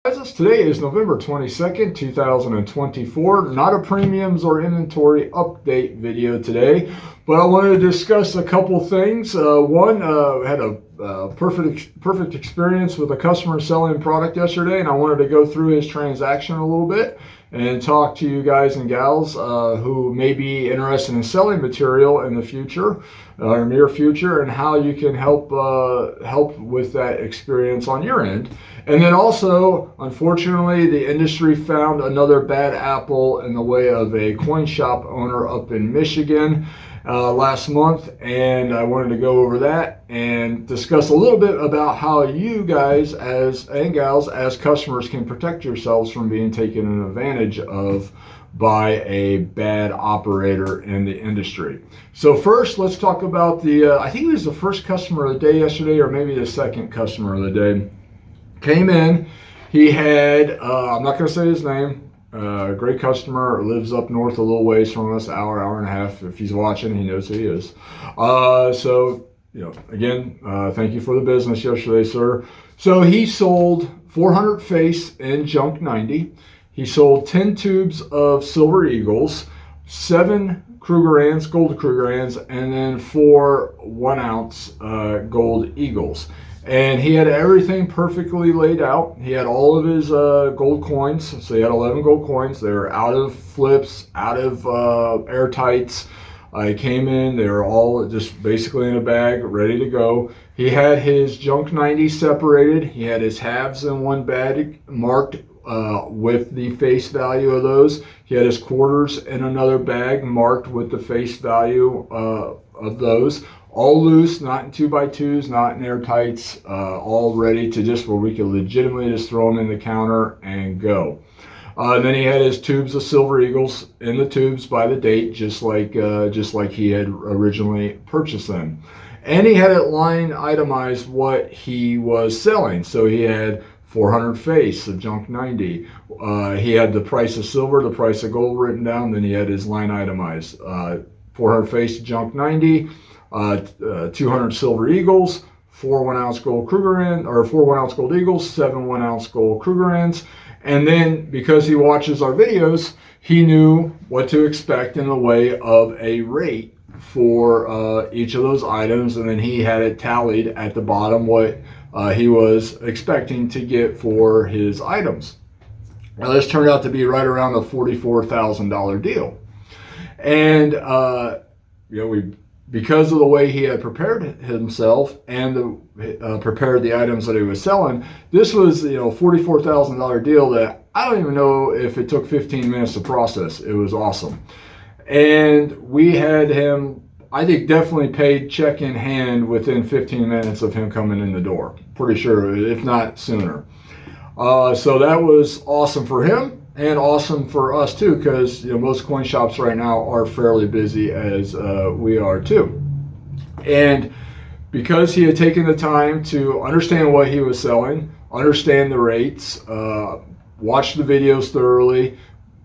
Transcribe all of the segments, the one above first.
Today is November 22nd, 2024. Not a premiums or inventory update video today, but I wanted to discuss a couple things. One, had a perfect experience with a customer selling product yesterday, and I wanted to go through his transaction a little bit and talk to you guys and gals who may be interested in selling material in the future or near future, and how you can help with that experience on your end. And then also, unfortunately, the industry found another bad apple in the way of a coin shop owner up in Michigan last month, and I wanted to go over that and discuss a little bit about how you guys and gals as customers can protect yourselves from being taken advantage of by a bad operator in the industry. So first, let's talk about I think it was the first customer of the day yesterday, or maybe the second customer of the day. Came in, he had, I'm not going to say his name, great customer, lives up north a little ways from us, hour and a half. If he's watching, he knows who he is. So, again, thank you for the business yesterday, sir. So he sold 400 face in junk 90. He sold 10 tubes of Silver Eagles, 7 Krugerrands, gold Krugerrands, and then 4 1-ounce gold Eagles. And he had everything perfectly laid out. He had all of his gold coins. So he had 11 gold coins. They were out of flips, out of airtights. He came in, they were all just basically in a bag, ready to go. He had his junk 90 separated. He had his halves in one bag marked with the face value of those. He had his quarters in another bag marked with the face value of those. All loose, not in 2x2s, not in airtights, all ready to just where we could legitimately just throw them in the counter and go. Then he had his tubes of Silver Eagles in the tubes by the date, just like he had originally purchased them. And he had it line itemized what he was selling. So he had 400 face of junk 90. He had the price of silver, the price of gold written down. Then he had his line itemized. 400 face junk 90. 200 Silver Eagles, 4 1-ounce gold Krugerrand, or 4 1-ounce gold Eagles, 7 1-ounce gold Krugerrands. And then, because he watches our videos, he knew what to expect in the way of a rate for each of those items, and then he had it tallied at the bottom what he was expecting to get for his items. Now, this turned out to be right around a $44,000 deal. And because of the way he had prepared himself and prepared the items that he was selling, this was $44,000 deal that I don't even know if it took 15 minutes to process. It was awesome. And we had him, I think, definitely paid check in hand within 15 minutes of him coming in the door. Pretty sure, if not sooner. So that was awesome for him. And awesome for us too, because most coin shops right now are fairly busy, as we are too. And because he had taken the time to understand what he was selling, understand the rates, watch the videos thoroughly.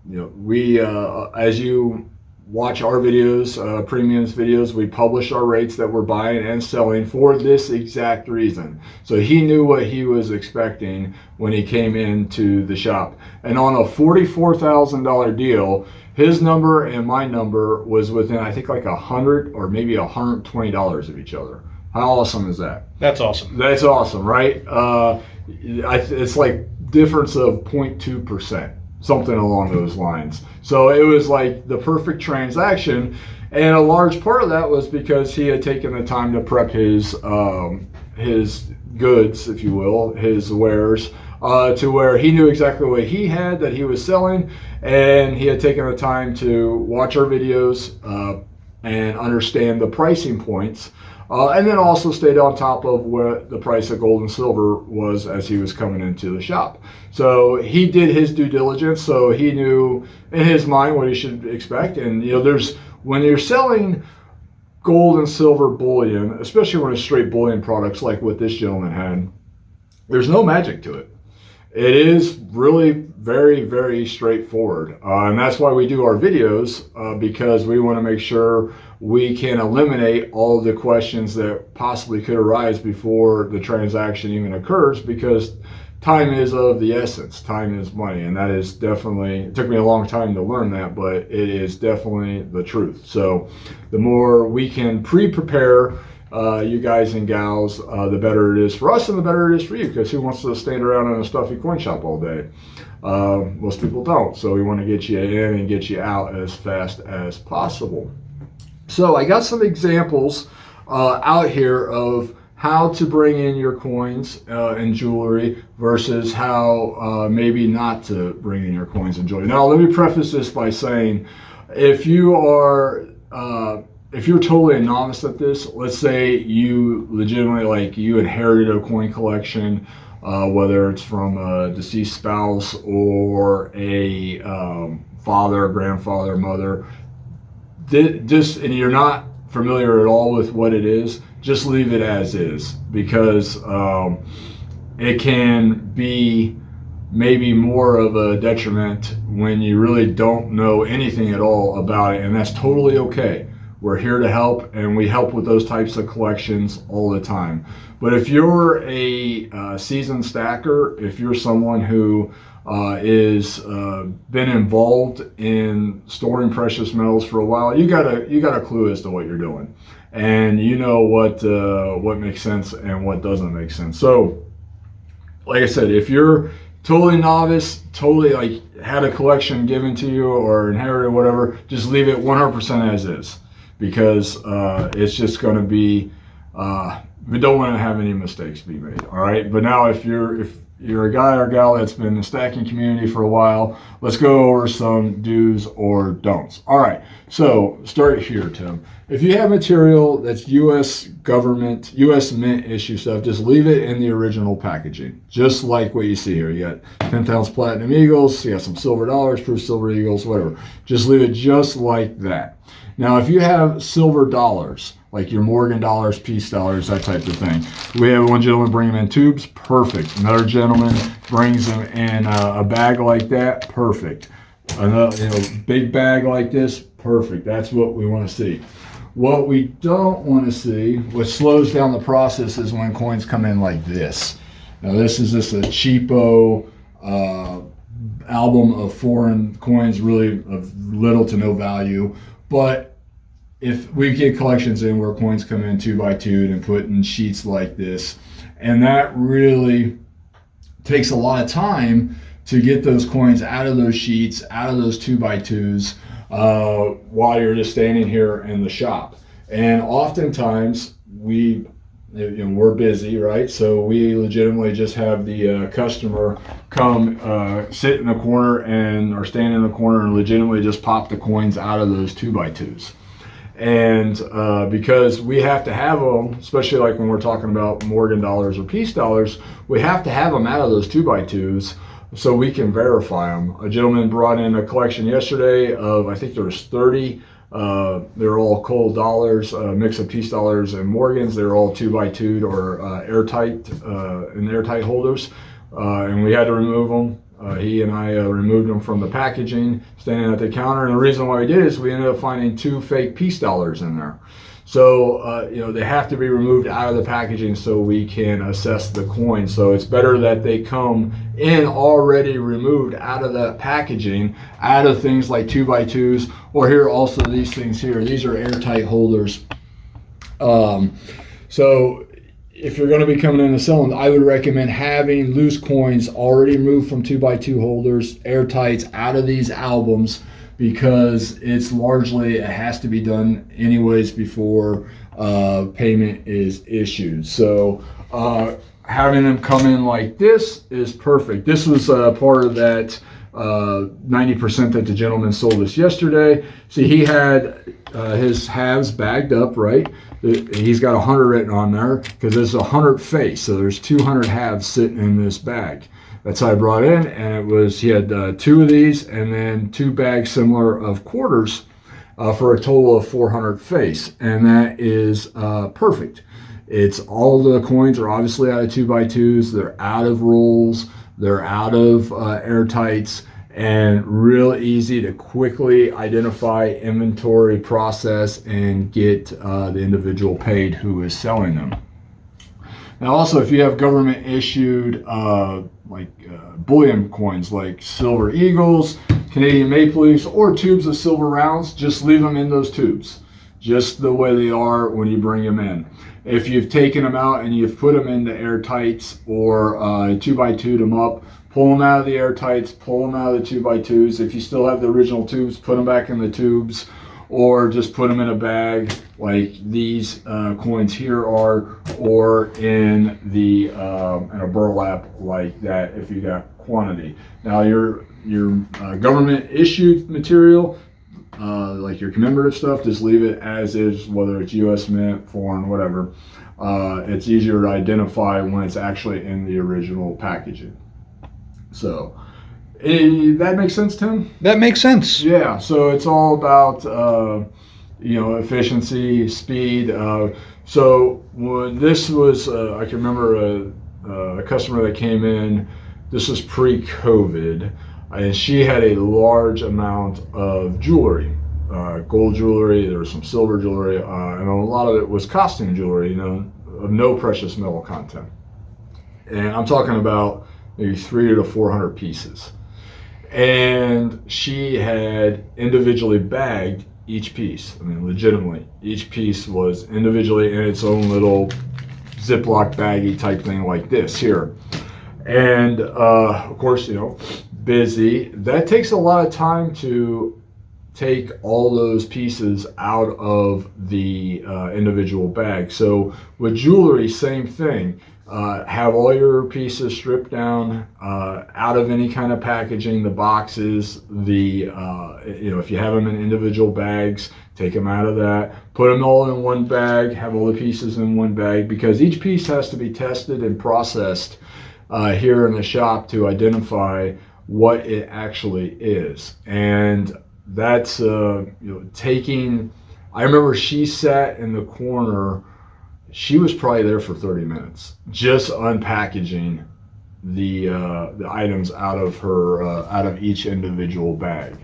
We as you watch our videos, premiums videos, we publish our rates that we're buying and selling for this exact reason. So he knew what he was expecting when he came into the shop. And on a $44,000 deal, his number and my number was within, I think, like $100 or maybe $120 of each other. How awesome is that? That's awesome. That's awesome, right? It's like difference of 0.2%. Something along those lines. So it was like the perfect transaction, and a large part of that was because he had taken the time to prep his goods, if you will, his wares, to where he knew exactly what he had that he was selling, and he had taken the time to watch our videos and understand the pricing points. And then also stayed on top of what the price of gold and silver was as he was coming into the shop. So he did his due diligence, so he knew in his mind what he should expect. And when you're selling gold and silver bullion, especially when it's straight bullion products like what this gentleman had, there's no magic to it. It is really very, very straightforward. And that's why we do our videos, because we want to make sure we can eliminate all of the questions that possibly could arise before the transaction even occurs, because time is of the essence. Time is money, and that is definitely, it took me a long time to learn that, but it is definitely the truth. So the more we can pre-prepare you guys and gals, the better it is for us and the better it is for you, because who wants to stand around in a stuffy coin shop all day? Most people don't. So we want to get you in and get you out as fast as possible. So I got some examples out here of how to bring in your coins and jewelry versus how maybe not to bring in your coins and jewelry. Now, let me preface this by saying, if you're totally a novice at this, let's say you legitimately, like, you inherited a coin collection, whether it's from a deceased spouse or a father, grandfather, mother, and you're not familiar at all with what it is, just leave it as is, because it can be maybe more of a detriment when you really don't know anything at all about it, and that's totally okay. We're here to help, and we help with those types of collections all the time. But if you're a seasoned stacker, if you're someone who is been involved in storing precious metals for a while, you got a clue as to what you're doing, and you know what makes sense and what doesn't make sense. So, like I said, if you're totally novice, totally like had a collection given to you or inherited or whatever, just leave it 100% as is, because it's just going to be, we don't want to have any mistakes be made. All right. But now if you're a guy or gal that's been in the stacking community for a while, let's go over some do's or don'ts. All right. So start here, Tim. If you have material that's U.S. government, U.S. Mint issue stuff, just leave it in the original packaging, just like what you see here. You got 10-ounce platinum eagles, you got some silver dollars, proof silver eagles, whatever. Just leave it just like that. Now, if you have silver dollars, like your Morgan dollars, peace dollars, that type of thing, we have one gentleman bring them in tubes, perfect. Another gentleman brings them in a bag like that, perfect. Another, big bag like this, perfect. That's what we want to see. What we don't want to see, what slows down the process, is when coins come in like this. Now, this is just a cheapo album of foreign coins, really of little to no value. But if we get collections in where coins come in 2x2 and put in sheets like this, and that really takes a lot of time to get those coins out of those sheets, out of those 2x2s, while you're just standing here in the shop. And oftentimes we're busy, right? So we legitimately just have the customer come sit in the corner or stand in the corner and legitimately just pop the coins out of those 2x2s. And because we have to have them, especially like when we're talking about Morgan dollars or peace dollars, we have to have them out of those 2x2s so we can verify them. A gentleman brought in a collection yesterday of, I think there was 30. They're all cold dollars, a mix of peace dollars and Morgans. They're all 2x2'd or airtight holders, and we had to remove them. He and I removed them from the packaging, standing at the counter. And the reason why we did is we ended up finding 2 fake peace dollars in there. So, they have to be removed out of the packaging so we can assess the coin. So it's better that they come in already removed out of the packaging, out of things like 2x2s, or here also these things here. These are airtight holders. So if you're going to be coming in and selling, I would recommend having loose coins already removed from 2x2 holders, airtights, out of these albums, because it's largely, it has to be done anyways before payment is issued. So having them come in like this is perfect. This was part of that 90% that the gentleman sold us yesterday. See, he had his halves bagged up, right? He's got 100 written on there because there's 100 face, so there's 200 halves sitting in this bag. That's how I brought in, and he had 2 of these and then 2 bags similar of quarters for a total of 400 face, and that is perfect. It's all the coins are obviously out of 2x2s. They're out of rolls. They're out of airtights, and real easy to quickly identify, inventory, process, and get the individual paid who is selling them. Now, also, if you have government issued bullion coins like silver eagles, Canadian maple leafs, or tubes of silver rounds, just leave them in those tubes, just the way they are when you bring them in. If you've taken them out and you've put them in the airtights or 2x2'd them up, pull them out of the airtights, pull them out of the 2x2s. If you still have the original tubes, put them back in the tubes, or just put them in a bag like these coins here are, or in a burlap like that if you got quantity. Now your government issued material, like your commemorative stuff, just leave it as is, whether it's U.S. Mint, foreign, whatever. It's easier to identify when it's actually in the original packaging. So, that makes sense, Tim? That makes sense. Yeah, so it's all about, efficiency, speed. So when this was, I can remember a customer that came in, this was pre-COVID, and she had a large amount of jewelry, gold jewelry, there was some silver jewelry, and a lot of it was costume jewelry, of no precious metal content. And I'm talking about maybe 300 to 400 pieces. And she had individually bagged each piece. I mean, legitimately, each piece was individually in its own little Ziploc baggy type thing like this here. And of course, busy. That takes a lot of time to take all those pieces out of the individual bag. So with jewelry, same thing. Have all your pieces stripped down, out of any kind of packaging, the boxes, if you have them in individual bags, take them out of that, put them all in one bag, have all the pieces in one bag, because each piece has to be tested and processed here in the shop to identify what it actually is. And that's, taking, I remember she sat in the corner. She was probably there for 30 minutes, just unpackaging the items out of each individual bag.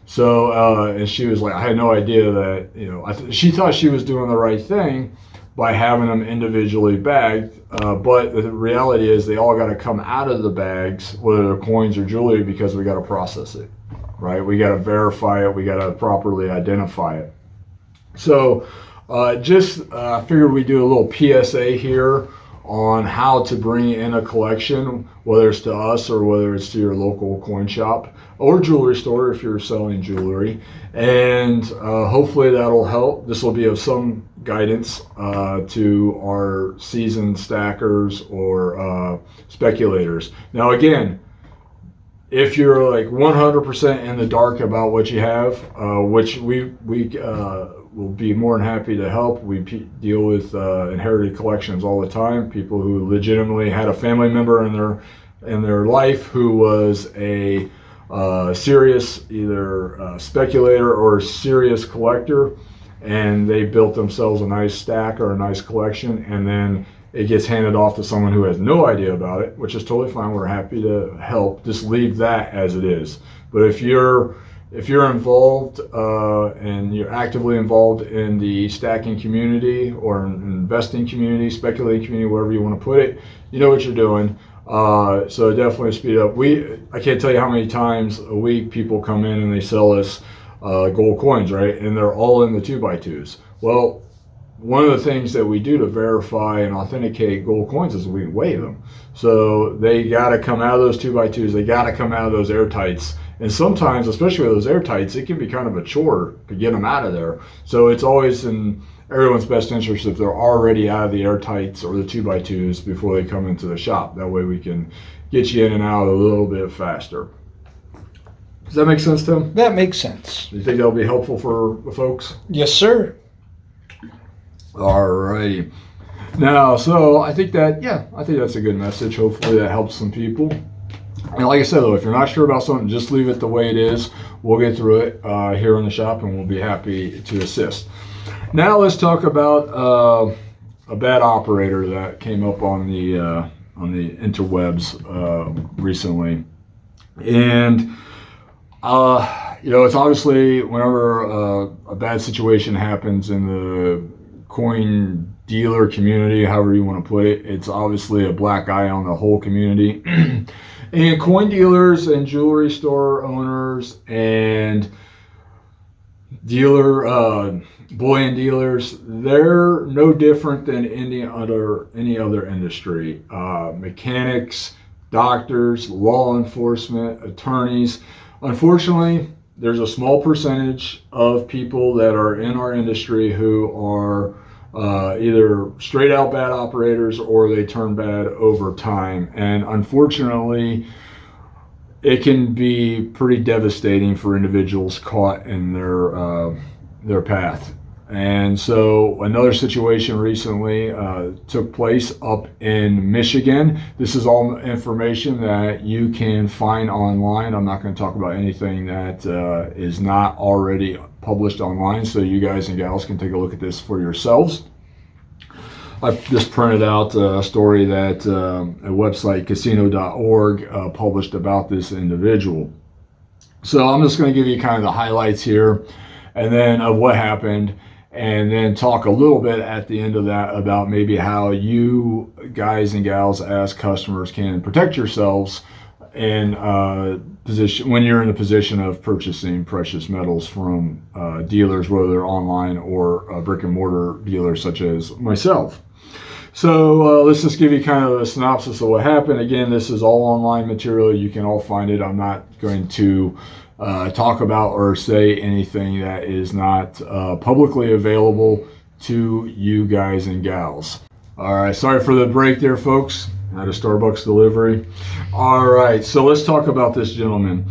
So, and she was like, I had no idea that, she thought she was doing the right thing by having them individually bagged. But the reality is they all got to come out of the bags, whether they're coins or jewelry, because we got to process it, right? We got to verify it. We got to properly identify it. So, figured we'd do a little PSA here on how to bring in a collection, whether it's to us or whether it's to your local coin shop or jewelry store if you're selling jewelry. And hopefully that'll help. This will be of some guidance to our seasoned stackers or speculators. Now again, if you're like 100% in the dark about what you have, which we will be more than happy to help. We deal with inherited collections all the time. People who legitimately had a family member in their life who was a serious either speculator or serious collector, and they built themselves a nice stack or a nice collection, and then it gets handed off to someone who has no idea about it, which is totally fine. We're happy to help. Just leave that as it is. But if you're involved and you're actively involved in the stacking community or investing community, speculating community, wherever you want to put it, you know what you're doing. So definitely speed up. I can't tell you how many times a week people come in and they sell us gold coins, right? And they're all in the 2x2s. Well, one of the things that we do to verify and authenticate gold coins is we weigh them. So they got to come out of those 2x2s. They got to come out of those airtights. And sometimes, especially with those airtights, it can be kind of a chore to get them out of there. So it's always in everyone's best interest if they're already out of the airtights or the 2x2s before they come into the shop. That way we can get you in and out a little bit faster. Does that make sense, Tim? That makes sense. Do you think that'll be helpful for the folks? Yes, sir. All righty. Now, so I think that's a good message. Hopefully that helps some people. And like I said, though, if you're not sure about something, just leave it the way it is. We'll get through it here in the shop, and we'll be happy to assist. Now let's talk about a bad operator that came up on the interwebs recently. And it's obviously whenever a bad situation happens in the coin dealer community, however you want to put it. It's obviously a black eye on the whole community. And coin dealers and jewelry store owners and bullion dealers, they're no different than any other industry. Mechanics, doctors, law enforcement, attorneys. Unfortunately, there's a small percentage of people that are in our industry who are either straight out bad operators or they turn bad over time. And unfortunately, it can be pretty devastating for individuals caught in their path. And so another situation recently took place up in Michigan. This is all information that you can find online. I'm not going to talk about anything that is not already published online, so you guys and gals can take a look at this for yourselves. I just printed out a story that a website, casino.org, published about this individual. So I'm just going to give you kind of the highlights here, and then of what happened, and then talk a little bit at the end of that about maybe how you guys and gals as customers can protect yourselves in position when you're in a position of purchasing precious metals from dealers, whether they're online or brick and mortar dealers such as myself. So let's just give you kind of a synopsis of what happened. Again, this is all online material. You can all find it. I'm not going to talk about or say anything that is not publicly available to you guys and gals. All right, sorry for the break there, folks. I had a Starbucks delivery. All right, so let's talk about this gentleman.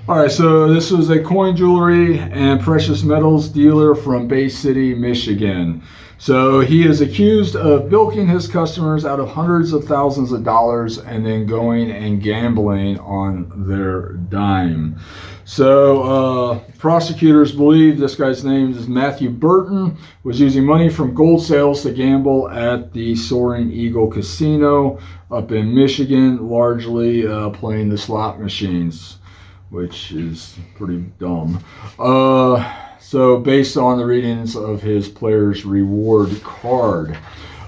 All right, so this was a coin jewelry and precious metals dealer from Bay City, Michigan. So he is accused of bilking his customers out of hundreds of thousands of dollars and then going and gambling on their dime. So prosecutors believe this guy's name is Matthew Burton, was using money from gold sales to gamble at the Soaring Eagle Casino up in Michigan, largely playing the slot machines, which is pretty dumb. So based on the readings of his player's reward card.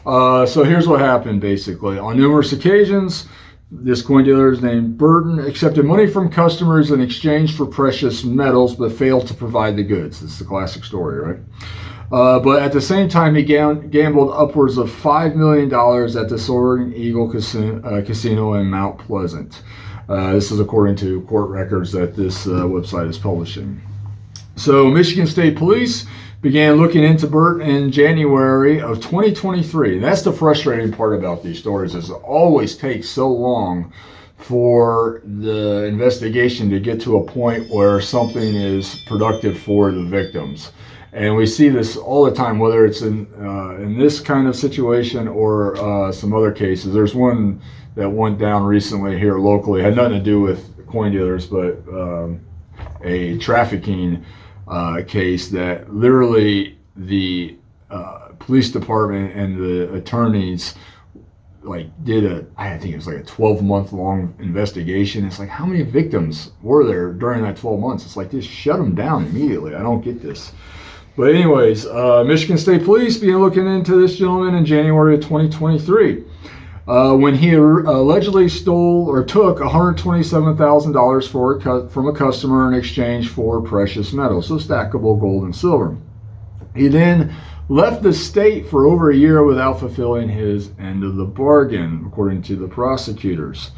So here's what happened basically. On numerous occasions, this coin dealer named Burton accepted money from customers in exchange for precious metals, but failed to provide the goods. This is the classic story, right? But at the same time, he gambled upwards of $5 million at the Soaring Eagle Casino in Mount Pleasant. This is according to court records that this website is publishing. So Michigan State Police began looking into Burton in January of 2023. And that's the frustrating part about these stories, is it always takes so long for the investigation to get to a point where something is productive for the victims. And we see this all the time, whether it's in this kind of situation or some other cases. There's one that went down recently here locally. It had nothing to do with coin dealers, but a trafficking case that literally the police department and the attorneys did I think it was like a 12-month long investigation. It's like, how many victims were there during that 12 months? It's like, just shut them down immediately. I don't get this. But anyways, Michigan State Police began looking into this gentleman in January of 2023. When he allegedly stole or took $127,000 from a customer in exchange for precious metals, so stackable gold and silver. He then left the state for over a year without fulfilling his end of the bargain, according to the prosecutors.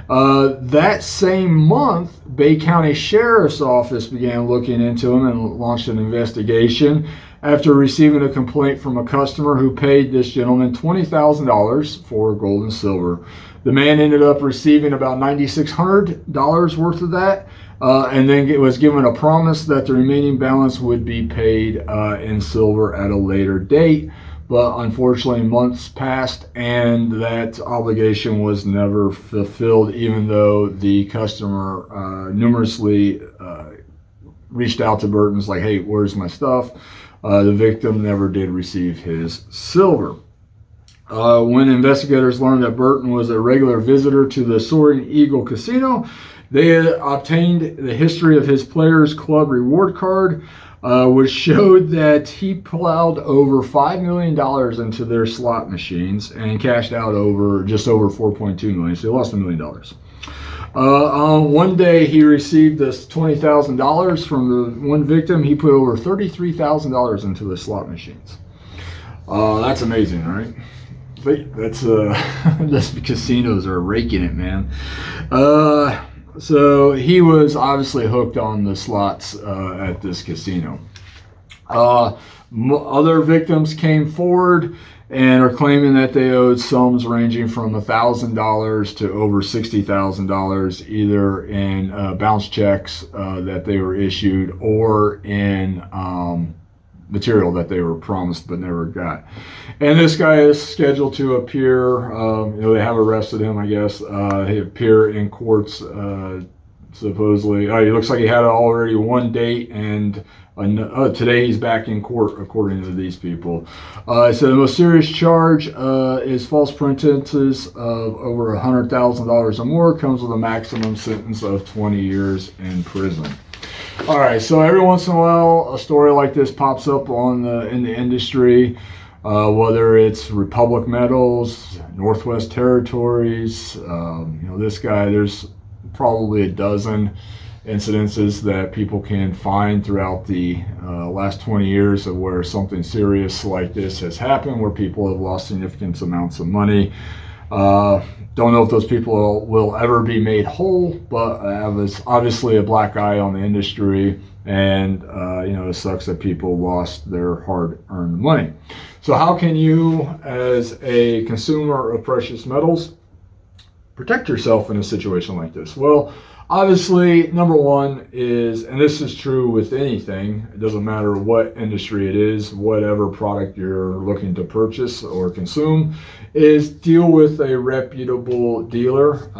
That same month, Bay County Sheriff's Office began looking into him and launched an investigation after receiving a complaint from a customer who paid this gentleman $20,000 for gold and silver. The man ended up receiving about $9,600 worth of that, and then it was given a promise that the remaining balance would be paid in silver at a later date. But unfortunately, months passed and that obligation was never fulfilled, even though the customer numerously reached out to Burton's like, hey, where's my stuff? The victim never did receive his silver. When investigators learned that Burton was a regular visitor to the Soaring Eagle Casino, they obtained the history of his Players Club reward card. which showed that he plowed over $5 million into their slot machines and cashed out just over $4.2 million. So he lost $1 million. One day he received this $20,000 from the one victim. He put over $33,000 into the slot machines. That's amazing, right? That's the casinos are raking it, man. So he was obviously hooked on the slots at this casino. Other victims came forward and are claiming that they owed sums ranging from $1,000 to over $60,000, either in bounce checks that they were issued or in material that they were promised but never got. And this guy is scheduled to appear, they have arrested him, I guess. He appear in courts supposedly. He looks like he had already one date, and today he's back in court, according to these people. So the most serious charge is false pretenses of over $100,000 or more, comes with a maximum sentence of 20 years in prison. All right, so every once in a while, a story like this pops up in the industry, whether it's Republic Metals, Northwest Territories. This guy, there's probably a dozen incidences that people can find throughout the last 20 years of where something serious like this has happened, where people have lost significant amounts of money. Don't know if those people will ever be made whole, but I was obviously a black eye on the industry, and it sucks that people lost their hard-earned money. So how can you, as a consumer of precious metals, protect yourself in a situation like this? Well, obviously, number one is, and this is true with anything, it doesn't matter what industry it is, whatever product you're looking to purchase or consume, is deal with a reputable dealer.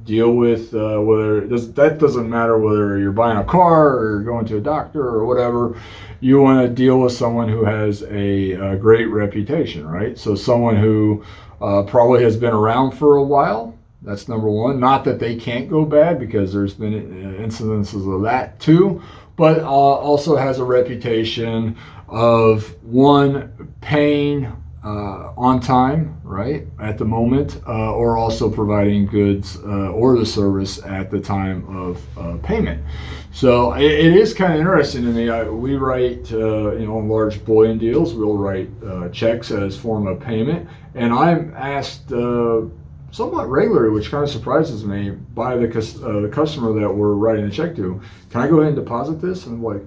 Deal with that doesn't matter whether you're buying a car or you're going to a doctor or whatever. You want to deal with someone who has a great reputation, right? So someone who probably has been around for a while. That's number one. Not that they can't go bad, because there's been incidences of that too, but also has a reputation of, one, paying on time, right, at the moment, or also providing goods or the service at the time of payment. So it is kind of interesting to me. We write, on large bullion deals, we'll write checks as form of payment, and I'm asked somewhat regularly, which kind of surprises me, by the customer that we're writing the check to, can I go ahead and deposit this? And I'm like,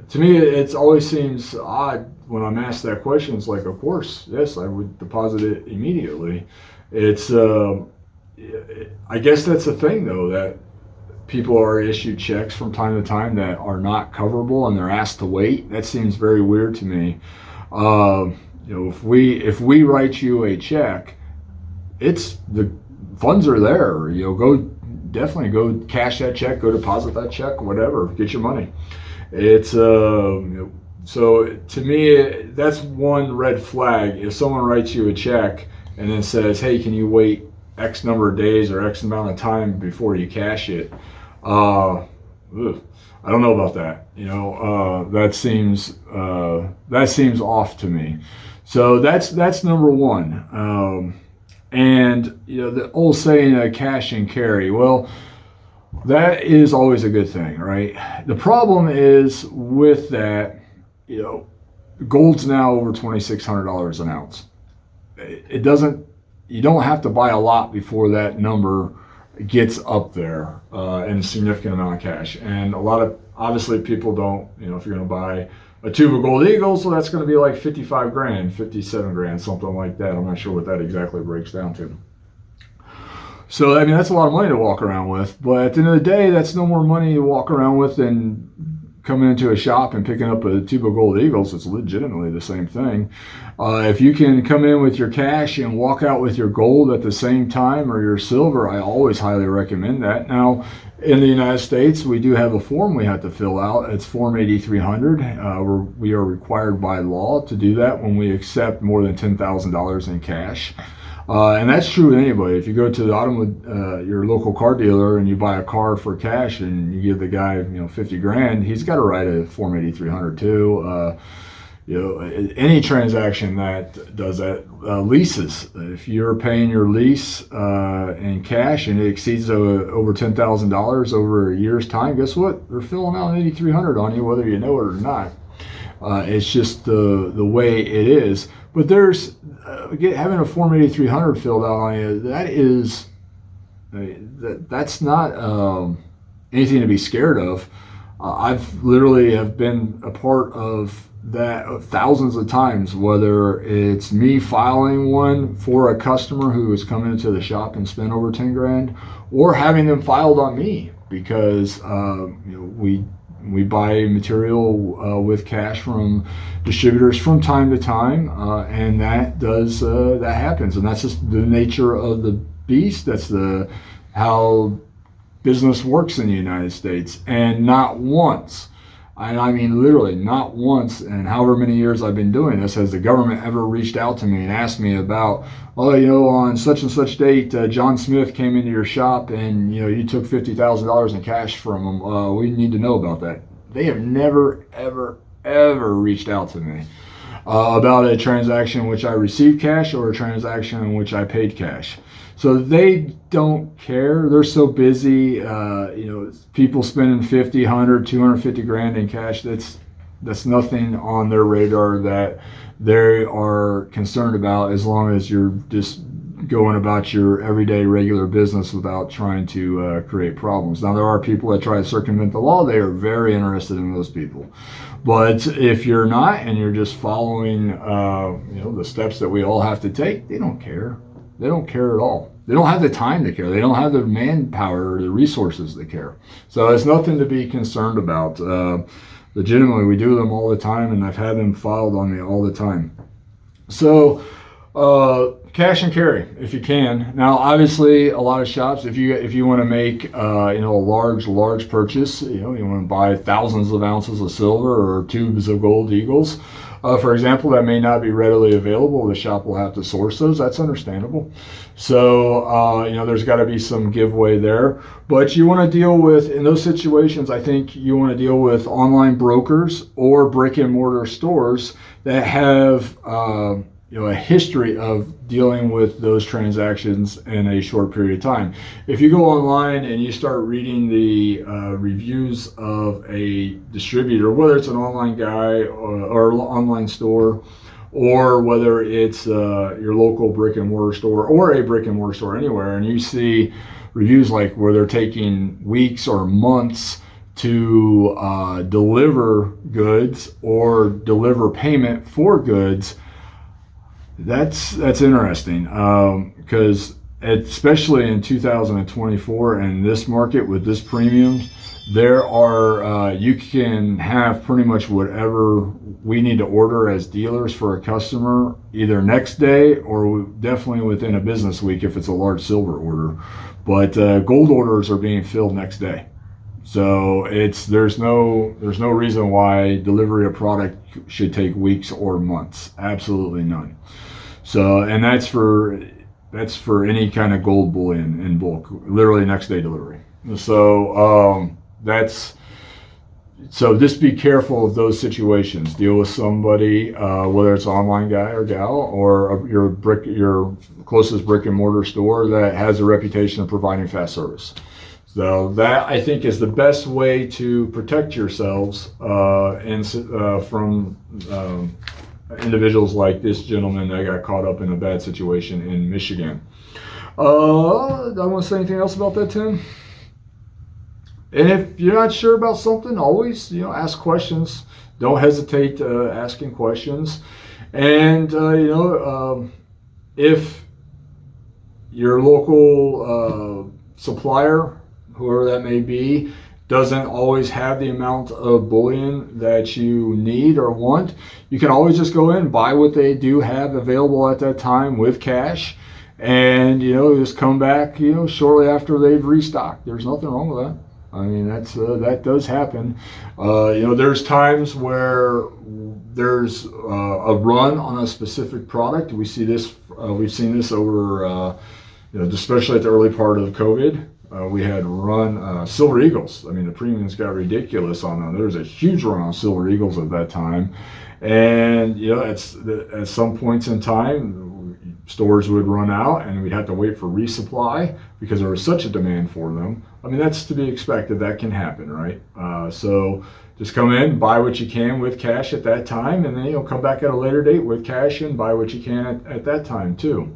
to me, it always seems odd when I'm asked that question. It's like, of course, yes, I would deposit it immediately. It's, I guess that's the thing, though, that people are issued checks from time to time that are not coverable, and they're asked to wait. That seems very weird to me. If we write you a check, it's the funds are there. Definitely go cash that check, go deposit that check, whatever, get your money. It's so to me, that's one red flag. If someone writes you a check and then says, "Hey, can you wait X number of days or X amount of time before you cash it?" I don't know about that. That seems off to me. So that's number one. And the old saying, cash and carry. Well, that is always a good thing, right? The problem is with that, gold's now over $2,600 an ounce. You don't have to buy a lot before that number gets up there in a significant amount of cash. And obviously people don't, if you're going to buy a tube of gold eagles, so that's going to be like 55 grand, 57 grand, something like that. I'm not sure what that exactly breaks down to. So, that's a lot of money to walk around with. But at the end of the day, that's no more money to walk around with than coming into a shop and picking up a tube of gold eagles. It's legitimately the same thing. If you can come in with your cash and walk out with your gold at the same time, or your silver, I always highly recommend that. Now, in the United States, we do have a form we have to fill out. It's Form 8300. We are required by law to do that when we accept more than $10,000 in cash. And that's true with anybody. If you go to the your local car dealer and you buy a car for cash and you give the guy 50 grand, he's got to write a Form 8300 too. Any transaction that does that, leases. If you're paying your lease in cash and it exceeds over $10,000 over a year's time, guess what? They're filling out an 8300 on you, whether you know it or not. It's just the way it is. But there's having a Form 8300 filled out on you. That's not anything to be scared of. I've literally have been a part of that thousands of times, whether it's me filing one for a customer who has come into the shop and spent over 10 grand, or having them filed on me because we buy material with cash from distributors from time to time, and that happens, and that's just the nature of the beast. That's how business works in the United States. And not once, and I mean literally not once, and however many years I've been doing this, has the government ever reached out to me and asked me about, on such and such date, John Smith came into your shop and you took $50,000 in cash from him. We need to know about that. They have never, ever reached out to me about a transaction in which I received cash or a transaction in which I paid cash. So they don't care. They're so busy. People spending 50, 100, 250 grand in cash. That's nothing on their radar that they are concerned about, as long as you're just going about your everyday regular business without trying to create problems. Now, there are people that try to circumvent the law. They are very interested in those people. But if you're not, and you're just following the steps that we all have to take, they don't care. They don't care at all. They don't have the time to care. They don't have the manpower or the resources to care. So it's nothing to be concerned about. Legitimately, we do them all the time, and I've had them filed on me all the time. So cash and carry if you can. Now, obviously, a lot of shops, if you want to make a large purchase, you want to buy thousands of ounces of silver or tubes of gold eagles, for example, that may not be readily available. The shop will have to source those. That's understandable. So there's got to be some giveaway there. But you want to deal with, in those situations, I think you want to deal with online brokers or brick and mortar stores that have a history of dealing with those transactions in a short period of time. If you go online and you start reading the reviews of a distributor, whether it's an online guy or online store, or whether it's your local brick and mortar store or a brick and mortar store anywhere, and you see reviews like where they're taking weeks or months to deliver goods or deliver payment for goods, that's interesting, because especially in 2024 and this market with this premium, there are you can have pretty much whatever we need to order as dealers for a customer either next day or definitely within a business week if it's a large silver order. But gold orders are being filled next day. So there's no reason why delivery of product should take weeks or months. Absolutely none. So, and that's for any kind of gold bullion in bulk, literally next day delivery. So so just be careful of those situations. Deal with somebody, whether it's an online guy or gal, or your closest brick and mortar store that has a reputation of providing fast service. So that, I think, is the best way to protect yourselves from individuals like this gentleman that got caught up in a bad situation in Michigan. I want to say anything else about that, Tim? And if you're not sure about something, always ask questions. Don't hesitate asking questions. And if your local supplier, whoever that may be, doesn't always have the amount of bullion that you need or want, you can always just go in and buy what they do have available at that time with cash, and just come back shortly after they've restocked. There's nothing wrong with that. I mean, that does happen. There's times where there's a run on a specific product. We see this We've seen this over, especially at the early part of COVID. We had run Silver Eagles. I mean, the premiums got ridiculous on them. There was a huge run on Silver Eagles at that time. And, at some points in time, stores would run out and we'd have to wait for resupply because there was such a demand for them. I mean, that's to be expected. That can happen, right? So just come in, buy what you can with cash at that time, and then you'll come back at a later date with cash and buy what you can at that time too.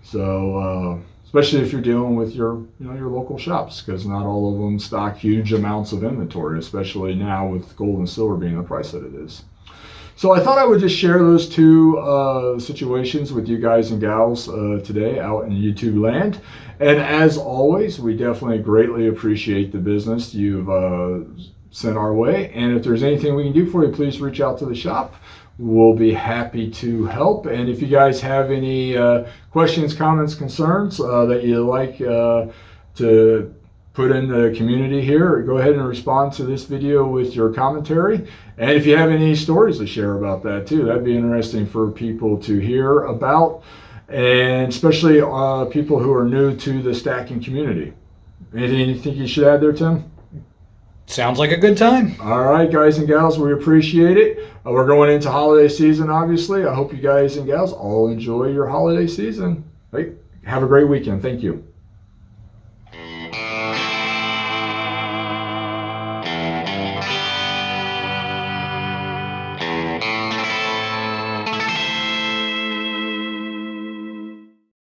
So especially if you're dealing with your local shops, because not all of them stock huge amounts of inventory, especially now with gold and silver being the price that it is. So I thought I would just share those two situations with you guys and gals today out in YouTube land. And as always, we definitely greatly appreciate the business you've sent our way. And if there's anything we can do for you, please reach out to the shop. We'll be happy to help. And if you guys have any questions, comments, concerns that you'd like to put in the community here, go ahead and respond to this video with your commentary. And if you have any stories to share about that too, that'd be interesting for people to hear about, and especially people who are new to the stacking community. Anything you think you should add there, Tim? Sounds like a good time. All right, guys and gals, we appreciate it. We're going into holiday season, obviously. I hope you guys and gals all enjoy your holiday season. Right? Have a great weekend. Thank you.